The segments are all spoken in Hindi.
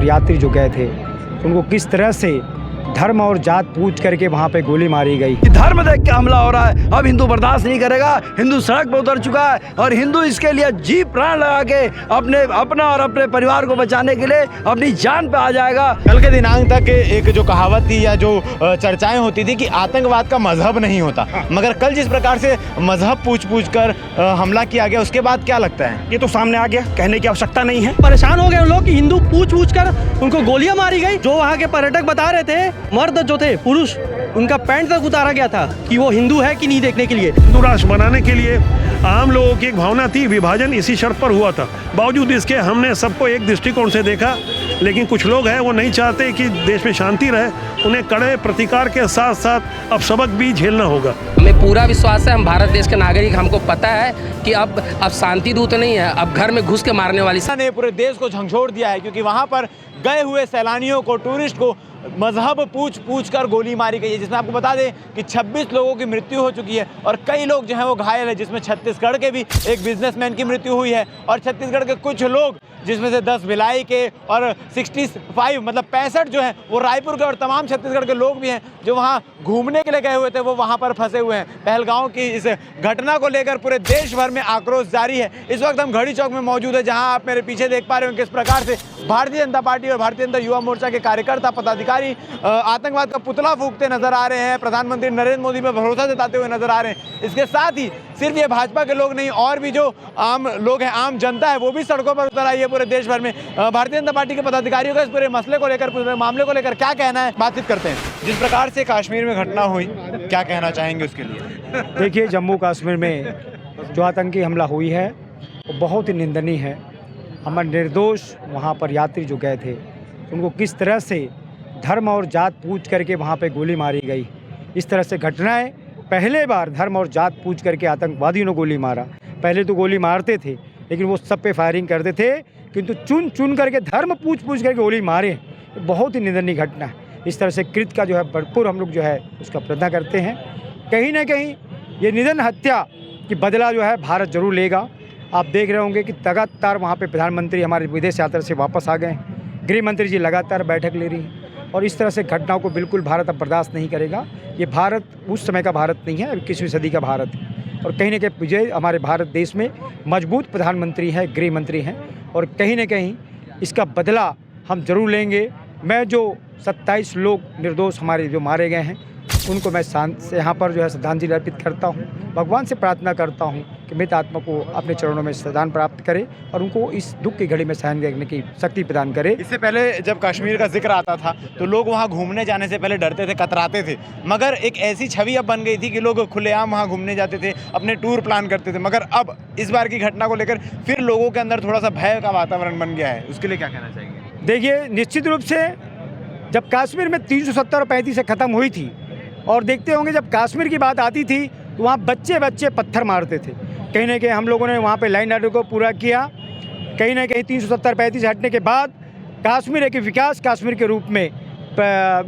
पर यात्री जो गए थे उनको किस तरह से धर्म और जात पूछ करके वहाँ पे गोली मारी गई। धर्म देख के हमला हो रहा है, अब हिंदू बर्दाश्त नहीं करेगा। हिंदू सड़क पर उतर चुका है और हिंदू इसके लिए जी प्राण लगा के अपना और अपने परिवार को बचाने के लिए अपनी जान पे आ जाएगा। कल के दिनांक तक एक जो कहावत थी या जो चर्चाएं होती थी कि आतंकवाद का मजहब नहीं होता, मगर कल जिस प्रकार से मजहब पूछ कर हमला किया गया उसके बाद क्या लगता है? ये तो सामने आ गया, कहने की आवश्यकता नहीं है। परेशान हो गए लोग कि हिंदू पूछ कर उनको गोलियां मारी गई। जो वहाँ के पर्यटक बता रहे थे, मर्द जो थे पुरुष, उनका पैंट तक उतारा गया था कि वो हिंदू है कि नहीं देखने के लिए। हिंदू राष्ट्र बनाने के लिए आम लोगों की एक भावना थी, विभाजन इसी शर्त पर हुआ था। बावजूद इसके हमने सबको एक दृष्टिकोण से देखा, लेकिन कुछ लोग हैं वो नहीं चाहते कि देश में शांति रहे। उन्हें कड़े प्रतिकार के साथ साथ अब सबक भी झेलना होगा। हमें पूरा विश्वास है, हम भारत देश के नागरिक, हमको पता है कि अब शांति दूत नहीं है, अब घर में घुस के मारने वाली ने पूरे देश को झंझोड़ दिया है, क्योंकि वहां पर गए हुए सैलानियों को, टूरिस्ट को मजहब पूछ कर गोली मारी गई है, जिसमें आपको बता दें कि 26 लोगों की मृत्यु हो चुकी है और कई लोग जो हैं वो घायल है, जिसमें छत्तीसगढ़ के भी एक बिजनेसमैन की मृत्यु हुई है और छत्तीसगढ़ के कुछ लोग, जिसमें से 10 भिलाई के और 65 मतलब 65 जो हैं वो रायपुर के और तमाम छत्तीसगढ़ के लोग भी हैं जो वहाँ घूमने के लिए गए हुए थे, वो वहाँ पर फंसे हुए हैं। पहलगांव की इस घटना को लेकर पूरे देश भर में आक्रोश जारी है। इस वक्त हम घड़ी चौक में मौजूद है, जहाँ आप मेरे पीछे देख पा रहे हो किस प्रकार से भारतीय जनता पार्टी और भारतीय जनता युवा मोर्चा के कार्यकर्ता, पदाधिकारी आतंकवाद का पुतला फूंकते नजर आ रहे हैं, प्रधानमंत्री नरेंद्र मोदी पर भरोसा जताते हुए नजर आ रहे हैं। इसके साथ ही सिर्फ ये भाजपा के लोग नहीं, और भी जो आम लोग हैं, आम जनता है, वो भी सड़कों पर उतर आई है पूरे देश भर में। भारतीय जनता पार्टी के पदाधिकारियों का इस पूरे मसले को लेकर, पूरे मामले को लेकर क्या कहना है, बातचीत करते हैं। जिस प्रकार से कश्मीर में घटना हुई, क्या कहना चाहेंगे उसके लिए? देखिए, जम्मू कश्मीर में जो आतंकी हमला हुई है वो बहुत ही निंदनीय है। हमारे निर्दोष वहाँ पर यात्री जो गए थे उनको किस तरह से धर्म और जात पूछ करके वहाँ पे गोली मारी गई। इस तरह से घटनाएं पहले बार धर्म और जात पूछ करके आतंकवादियों ने गोली मारा। पहले तो गोली मारते थे लेकिन वो सब पे फायरिंग करते थे, किंतु चुन करके धर्म पूछ करके गोली मारे। बहुत ही निंदनीय घटना है। इस तरह से कृत्य का जो है भरपूर हम लोग जो है उसका प्रतिघा करते हैं। कहीं ना कहीं ये निधन हत्या की बदला जो है भारत जरूर लेगा। आप देख रहे होंगे कि लगातार वहाँ पे प्रधानमंत्री हमारे विदेश यात्रा से वापस आ गए, गृह मंत्री जी लगातार बैठक ले रही हैं और इस तरह से घटनाओं को बिल्कुल भारत अब बर्दाश्त नहीं करेगा। ये भारत उस समय का भारत नहीं है, 21वीं सदी का भारत है और कहीं ना कहीं विजय हमारे भारत देश में मजबूत प्रधानमंत्री है, गृह मंत्री हैं और कहीं ना कहीं इसका बदला हम जरूर लेंगे। मैं जो 27 लोग निर्दोष हमारे जो मारे गए हैं उनको मैं यहाँ पर जो है श्रद्धांजलि अर्पित करता हूँ। भगवान से प्रार्थना करता हूँ कि मृत आत्मा को अपने चरणों में श्रद्धान प्राप्त करे और उनको इस दुख की घड़ी में सहन करने की शक्ति प्रदान करे। इससे पहले जब कश्मीर का जिक्र आता था तो लोग वहाँ घूमने जाने से पहले डरते थे, कतराते थे, मगर एक ऐसी छवि अब बन गई थी कि लोग खुलेआम वहाँ घूमने जाते थे, अपने टूर प्लान करते थे। मगर अब इस बार की घटना को लेकर फिर लोगों के अंदर थोड़ा सा भय का वातावरण बन गया है, उसके लिए क्या कहना चाहेंगे? देखिए, निश्चित रूप से जब कश्मीर में 370 और 35 से ख़त्म हुई थी और देखते होंगे जब कश्मीर की बात आती थी तो वहाँ बच्चे पत्थर मारते थे। कहीं ना कहीं हम लोगों ने वहाँ पे लाइन आर्डर को पूरा किया। कहीं ना कहीं 370-35 हटने के बाद कश्मीर एक विकास कश्मीर के रूप में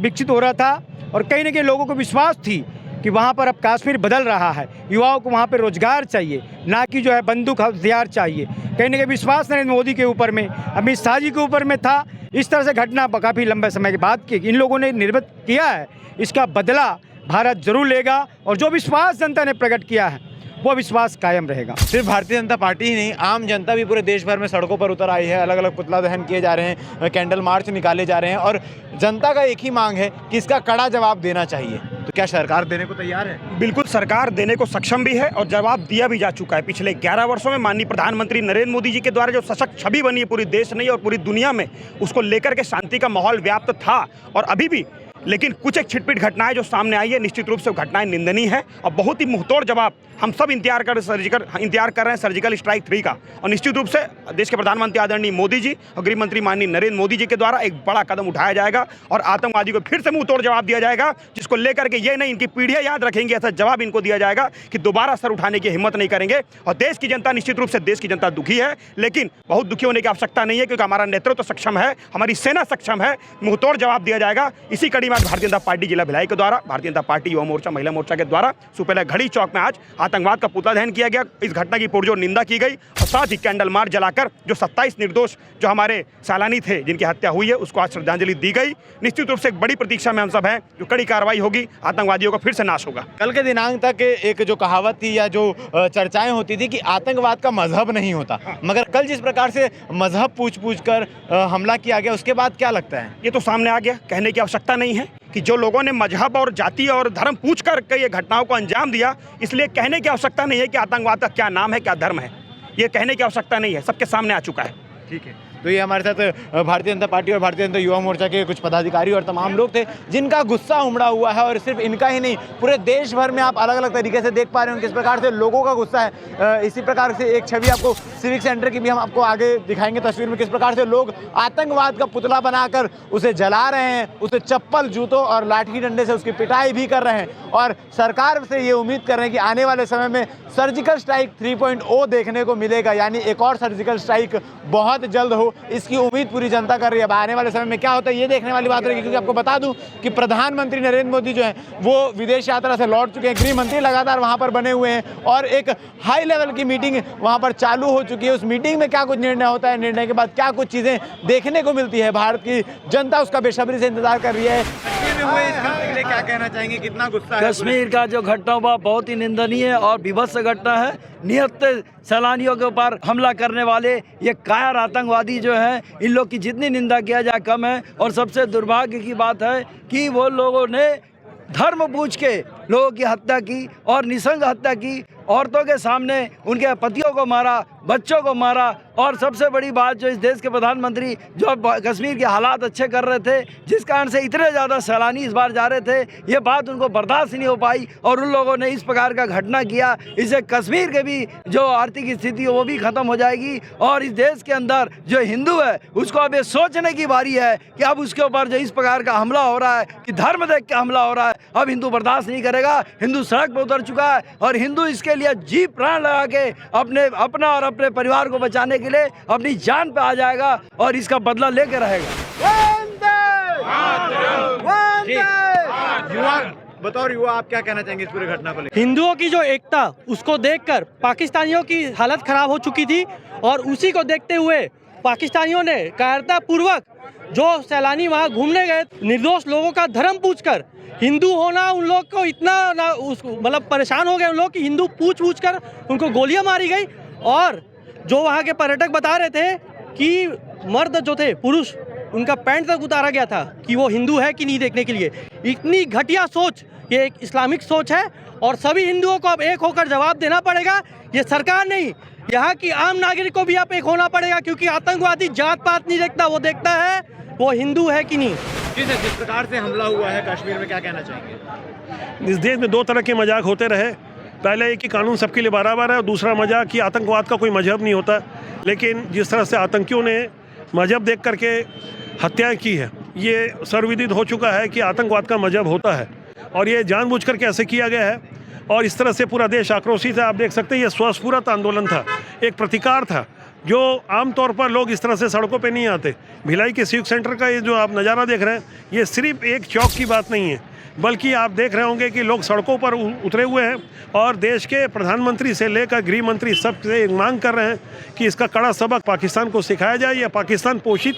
विकसित हो रहा था और कहीं ना कहीं लोगों को विश्वास थी कि वहाँ पर अब कश्मीर बदल रहा है। युवाओं को वहाँ पर रोजगार चाहिए, ना कि जो है बंदूक हथियार चाहिए। कहीं ना कहीं विश्वास नरेंद्र मोदी के ऊपर में, अमित शाह जी के ऊपर में था। इस तरह से घटना काफ़ी लंबे समय के बाद की इन लोगों ने निर्मित किया है, इसका बदला भारत जरूर लेगा और जो विश्वास जनता ने प्रकट किया है वो विश्वास कायम रहेगा। सिर्फ भारतीय जनता पार्टी ही नहीं, आम जनता भी पूरे देश भर में सड़कों पर उतर आई है। अलग अलग पुतला दहन किए जा रहे हैं, कैंडल मार्च निकाले जा रहे हैं और जनता का एक ही मांग है कि इसका कड़ा जवाब देना चाहिए। तो क्या सरकार देने को तैयार है? बिल्कुल, सरकार देने को सक्षम भी है और जवाब दिया भी जा चुका है। पिछले 11 वर्षों में माननीय प्रधानमंत्री नरेंद्र मोदी जी के द्वारा जो सशक्त छवि बनी है पूरी देश नहीं और पूरी दुनिया में, उसको लेकर के शांति का माहौल व्याप्त था और अभी भी, लेकिन कुछ एक छिटपिट घटनाएं जो सामने आई है, निश्चित रूप से घटनाएं निंदनीय है और बहुत ही मुंहतोड़ जवाब हम सब इंतजार कर रहे हैं सर्जिकल स्ट्राइक 3 का। और निश्चित रूप से देश के प्रधानमंत्री आदरणीय मोदी जी और गृह मंत्री माननीय नरेंद्र मोदी जी के द्वारा एक बड़ा कदम उठाया जाएगा और आतंकवादी को फिर से मुंहतोड़ जवाब दिया जाएगा, जिसको लेकर के ये नहीं इनकी पीढ़ियां याद रखेंगी, ऐसा जवाब इनको दिया जाएगा कि दोबारा सर उठाने की हिम्मत नहीं करेंगे। और देश की जनता, निश्चित रूप से देश की जनता दुखी है, लेकिन बहुत दुखी होने की आवश्यकता नहीं है, क्योंकि हमारा नेतृत्व सक्षम है, हमारी सेना सक्षम है। मुंहतोड़ जवाब दिया जाएगा। इसी कड़ी में आज भारतीय जनता पार्टी जिला भिलाई के द्वारा, भारतीय जनता पार्टी युवा मोर्चा, महिला मोर्चा के द्वारा सुपेला घड़ी चौक में आज आतंकवाद का पुतला दहन किया गया। इस घटना की पुरजोर निंदा की गई और साथ ही कैंडल मार्च जलाकर जो 27 निर्दोष जो हमारे सैलानी थे जिनकी हत्या हुई है उसको आज श्रद्धांजलि दी गई। निश्चित रूप से एक बड़ी प्रतीक्षा में हम सब हैं, जो कड़ी कार्रवाई होगी, आतंकवादियों का फिर से नाश होगा। कल के दिनांक तक एक जो कहावत थी या जो चर्चाएं होती थी कि आतंकवाद का मजहब नहीं होता, मगर कल जिस प्रकार से मजहब पूछ कर हमला किया गया उसके बाद क्या लगता है? ये तो सामने आ गया, कहने की आवश्यकता नहीं है कि जो लोगों ने मजहब और जाति और धर्म पूछ कर ये घटनाओं को अंजाम दिया, इसलिए कहने की आवश्यकता नहीं है कि आतंकवाद का क्या नाम है, क्या धर्म है। ये कहने की आवश्यकता नहीं है, सबके सामने आ चुका है। ठीक है, तो ये हमारे साथ भारतीय जनता पार्टी और भारतीय जनता युवा मोर्चा के कुछ पदाधिकारी और तमाम लोग थे जिनका गुस्सा उमड़ा हुआ है। और सिर्फ इनका ही नहीं, पूरे देश भर में आप अलग अलग तरीके से देख पा रहे हो किस प्रकार से लोगों का गुस्सा है। इसी प्रकार से एक छवि आपको सिविक सेंटर की भी हम आपको आगे दिखाएंगे तस्वीर में, किस प्रकार से लोग आतंकवाद का पुतला बनाकर उसे जला रहे हैं, उसे चप्पल, जूतों और लाठी डंडे से उसकी पिटाई भी कर रहे हैं। और सरकार से ये उम्मीद कर रहे हैं कि आने वाले समय में सर्जिकल स्ट्राइक 3.0 देखने को मिलेगा, यानी एक और सर्जिकल स्ट्राइक बहुत जल्द हो, इसकी उम्मीद पूरी जनता कर रही है। अब आने वाले समय में क्या होता है ये देखने वाली बात रहेगी, क्योंकि आपको बता दूं कि प्रधानमंत्री नरेंद्र मोदी जो हैं वो विदेश यात्रा से लौट चुके हैं, गृह मंत्री लगातार वहां पर बने हुए हैं और एक हाई लेवल की मीटिंग वहां पर चालू हो चुकी है। उस मीटिंग में क्या कुछ निर्णय होता है, निर्णय के बाद क्या कुछ चीज़ें देखने को मिलती है, भारत की जनता उसका बेसब्री से इंतजार कर रही है। क्या कहना चाहेंगे, कितना गुस्सा है? कश्मीर का जो घटना हुआ बहुत ही निंदनीय और विभत्स घटना है। निहत्ते सैलानियों के ऊपर हमला करने वाले ये कायर आतंकवादी जो हैं, इन लोग की जितनी निंदा किया जाए कम है। और सबसे दुर्भाग्य की बात है कि वो लोगों ने धर्म पूछ के लोगों की हत्या की और निसंग हत्या की, औरतों के सामने उनके पतियों को मारा, बच्चों को मारा। और सबसे बड़ी बात, जो इस देश के प्रधानमंत्री जो कश्मीर के हालात अच्छे कर रहे थे, जिस कारण से इतने ज़्यादा सैलानी इस बार जा रहे थे, ये बात उनको बर्दाश्त नहीं हो पाई और उन लोगों ने इस प्रकार का घटना किया। इससे कश्मीर के भी जो आर्थिक स्थिति है वो भी ख़त्म हो जाएगी। और इस देश के अंदर जो हिंदू है उसको अब ये सोचने की बारी है कि अब उसके ऊपर जो इस प्रकार का हमला हो रहा है, कि धर्म देख के हमला हो रहा है, अब हिंदू बर्दाश्त नहीं करेगा। हिंदू सड़क पर उतर चुका है और हिंदू इसके लिए जी प्राण लगा के अपना और अपने परिवार को बचाने के लिए अपनी जान पे आ जाएगा और इसका बदला लेके रहेगा। युवा, बतौर युवा आप क्या कहना चाहेंगे इस पूरी घटना को लेकर? हिंदुओं की जो एकता, उसको देखकर पाकिस्तानियों की हालत खराब हो चुकी थी और उसी को देखते हुए पाकिस्तानियों ने कायरतापूर्वक जो सैलानी वहाँ घूमने गए, निर्दोष लोगों का धर्म पूछकर, हिंदू होना उन लोग को इतना मतलब परेशान हो गए उन लोग कि हिंदू पूछ कर उनको गोलियां मारी गई। और जो वहाँ के पर्यटक बता रहे थे कि मर्द जो थे, पुरुष, उनका पैंट तक उतारा गया था कि वो हिंदू है कि नहीं देखने के लिए। इतनी घटिया सोच, ये एक इस्लामिक सोच है और सभी हिंदुओं को अब एक होकर जवाब देना पड़ेगा। ये सरकार नहीं, यहाँ की आम नागरिक को भी अब एक होना पड़ेगा, क्योंकि आतंकवादी जात पात नहीं देखता, वो देखता है वो हिंदू है कि नहीं। जिस प्रकार से हमला हुआ है कश्मीर में, क्या कहना चाहेंगे? इस देश में दो तरह के मजाक होते रहे। पहले एक ही कानून सबके लिए बराबर है और दूसरा मजाक कि आतंकवाद का कोई मजहब नहीं होता। लेकिन जिस तरह से आतंकियों ने मजहब देख करके हत्याएं की है, ये सर्वविदित हो चुका है कि आतंकवाद का मजहब होता है और ये जानबूझ करके ऐसे किया गया है। और इस तरह से पूरा देश आक्रोशित है। आप देख सकते हैं ये स्वस्फूर्त आंदोलन था, एक प्रतिकार था, जो आमतौर पर लोग इस तरह से सड़कों पे नहीं आते। भिलाई के सिविक सेंटर का ये जो आप नज़ारा देख रहे हैं, ये सिर्फ एक चौक की बात नहीं है, बल्कि आप देख रहे होंगे कि लोग सड़कों पर उतरे हुए हैं और देश के प्रधानमंत्री से लेकर गृह मंत्री सब से मांग कर रहे हैं कि इसका कड़ा सबक पाकिस्तान को सिखाया जाए। यह पाकिस्तान पोषित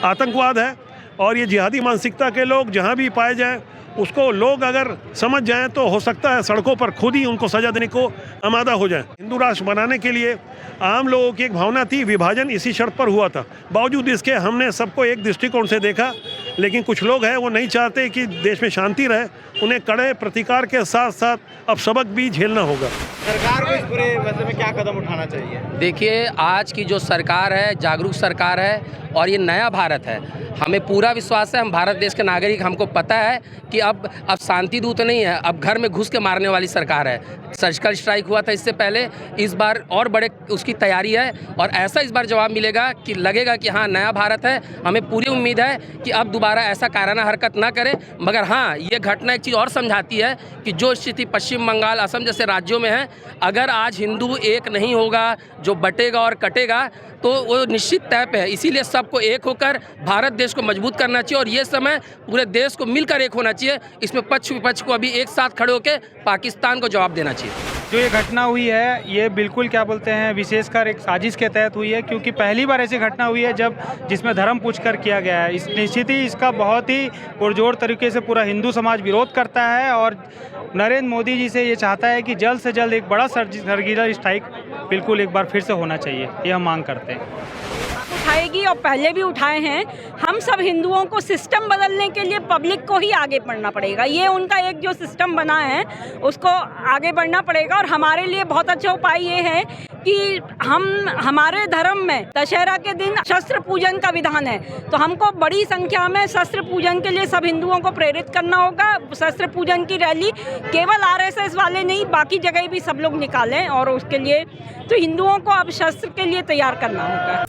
आतंकवाद है और ये जिहादी मानसिकता के लोग जहाँ भी पाए जाएँ, उसको लोग अगर समझ जाएं तो हो सकता है सड़कों पर खुद ही उनको सजा देने को आमादा हो जाएं। हिंदू राष्ट्र बनाने के लिए आम लोगों की एक भावना थी, विभाजन इसी शर्त पर हुआ था। बावजूद इसके हमने सबको एक दृष्टिकोण से देखा, लेकिन कुछ लोग हैं वो नहीं चाहते कि देश में शांति रहे। उन्हें कड़े प्रतिकार के साथ साथ अब सबक भी झेलना होगा। सरकार को इस पूरे मसले में क्या कदम उठाना चाहिए? देखिए, आज की जो सरकार है, जागरूक सरकार है और ये नया भारत है। हमें पूरा विश्वास है, हम भारत देश के नागरिक, हमको पता है कि अब शांति दूत नहीं है, अब घर में घुस के मारने वाली सरकार है। सर्जिकल स्ट्राइक हुआ था इससे पहले, इस बार और बड़े उसकी तैयारी है और ऐसा इस बार जवाब मिलेगा कि लगेगा कि हाँ नया भारत है। हमें पूरी उम्मीद है कि अब दोबारा ऐसा कायराना हरकत ना करें। मगर हाँ, ये घटना एक चीज़ और समझाती है कि जो स्थिति पश्चिम बंगाल, असम जैसे राज्यों में है, अगर आज हिंदू एक नहीं होगा, जो बटेगा और कटेगा, तो वो निश्चित तय पे है। इसीलिए सबको एक होकर भारत देश को मजबूत करना चाहिए और ये समय पूरे देश को मिलकर एक होना चाहिए। इसमें पक्ष विपक्ष को अभी एक साथ खड़े होकर पाकिस्तान को जवाब देना चाहिए। जो ये घटना हुई है ये बिल्कुल क्या बोलते हैं विशेषकर एक साजिश के तहत हुई है, क्योंकि पहली बार ऐसी घटना हुई है जब जिसमें धर्म पूछकर किया गया है। इस निश्चित ही इसका बहुत ही पुरजोर तरीके से पूरा हिंदू समाज विरोध करता है और नरेंद्र मोदी जी से ये चाहता है कि जल्द से जल्द एक बड़ा सर्जिकल स्ट्राइक बिल्कुल एक बार फिर से होना चाहिए, ये हम मांग करते हैं। उठाएगी और पहले भी उठाए हैं। हम सब हिंदुओं को सिस्टम बदलने के लिए पब्लिक को ही आगे बढ़ना पड़ेगा। ये उनका एक जो सिस्टम बना है उसको आगे बढ़ना पड़ेगा और हमारे लिए बहुत अच्छा उपाय ये है कि हमारे धर्म में दशहरा के दिन शस्त्र पूजन का विधान है, तो हमको बड़ी संख्या में शस्त्र पूजन के लिए सब हिंदुओं को प्रेरित करना होगा। शस्त्र पूजन की रैली केवल आरएसएस वाले नहीं, बाकी जगह भी सब लोग निकालें और उसके लिए तो हिंदुओं को अब शस्त्र के लिए तैयार करना होगा।